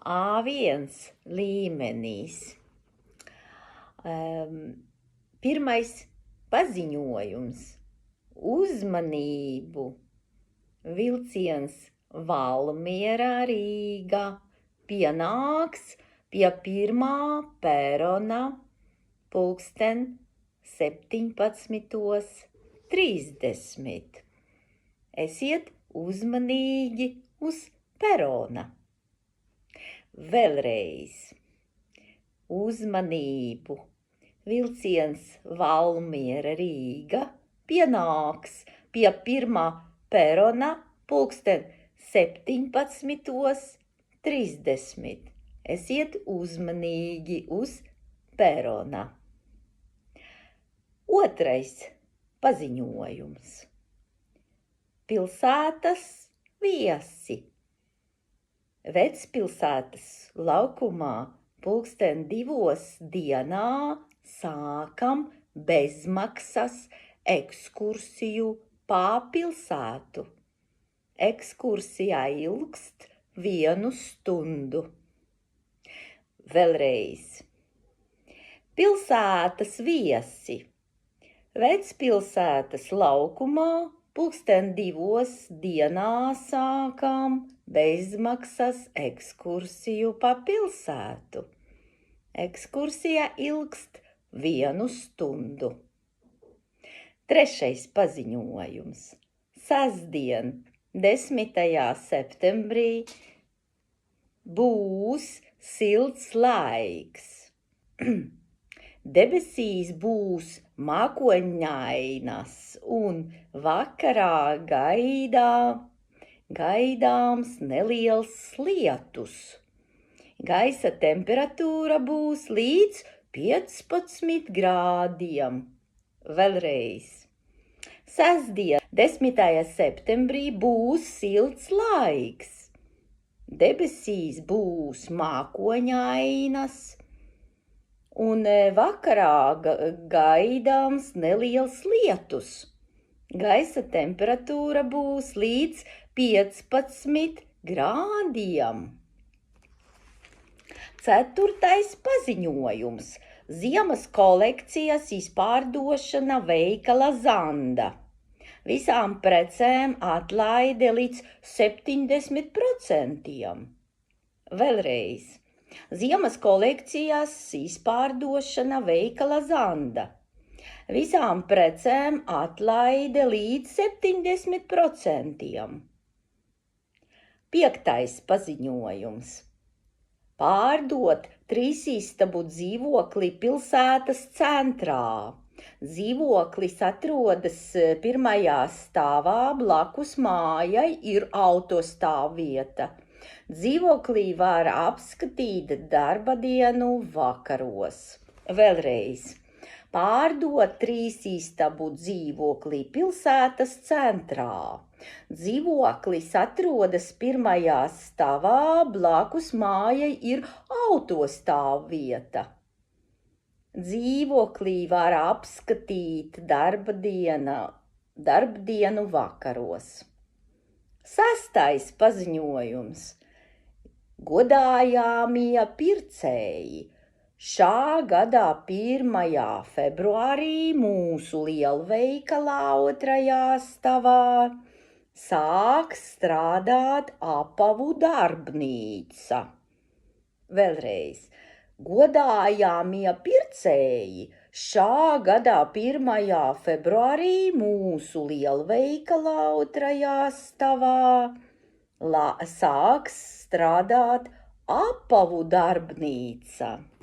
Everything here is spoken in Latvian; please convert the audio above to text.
A1 līmenīs. Pirmais paziņojums. Uzmanību! Vilciens Valmiera Rīga pienāks pie pirmā perona pulksten 17:30. Esiet uzmanīgi uz perona. Vēlreiz. Uzmanību! Vilciens Valmiera Rīga pienāks pie pirmā perona pulksten 17:30. Esiet uzmanīgi uz perona. Otrais paziņojums. Pilsētas viesi. Vecpilsētas laukumā pulksten 2 dienā sākam bezmaksas ekskursiju pa pilsētu. Ekskursija ilgst 1 stundu. Vēlreiz. Pilsētas viesi. Vecpilsētas laukumā pulksten 2 dienā sākam bezmaksas ekskursiju pa pilsētu. Ekskursija ilgst 1 stundu. Trešais paziņojums. Sestdien, 10. septembrī, būs silts laiks. Debesīs būs mākoņainas un vakarā gaidāms neliels lietus. Gaisa temperatūra būs līdz 15 grādiem. Vēlreiz. Sestdien, 10. septembrī, būs silts laiks. Debesīs būs mākoņainas un vakarā gaidāms neliels lietus. Gaisa temperatūra būs līdz 15 grādiem. Ceturtais paziņojums. Ziemas kolekcijas izpārdošana veikala Zanda. Visām precēm atlaide līdz 70%. Vēlreiz. Ziemas kolekcijas izpārdošana veikala Zanda. Visām precēm atlaide līdz 70%. Piektais paziņojums. Pārdot 3 istabu dzīvokli pilsētas centrā. Dzīvoklis atrodas 1. stāvā, blakus mājai ir autostāvvieta. Dzīvoklī var apskatīt darba dienu vakaros. Vēlreiz. Pārdot 3 istabu dzīvokli pilsētas centrā. Dzīvoklis atrodas 1. stāvā, blakus mājai ir autostāvvieta. Dzīvoklī var apskatīt darba dienu vakaros. Sestais paziņojums. Godājāmie pircēji! Šā gada 1. februārī mūsu lielveikalā 2. stāvā sāks strādāt apavu darbnīca. Vēlreiz. Godājāmie pircēji! Šā gada 1. februārī mūsu lielveikalā 2. stāvā sāks strādāt apavu darbnīca.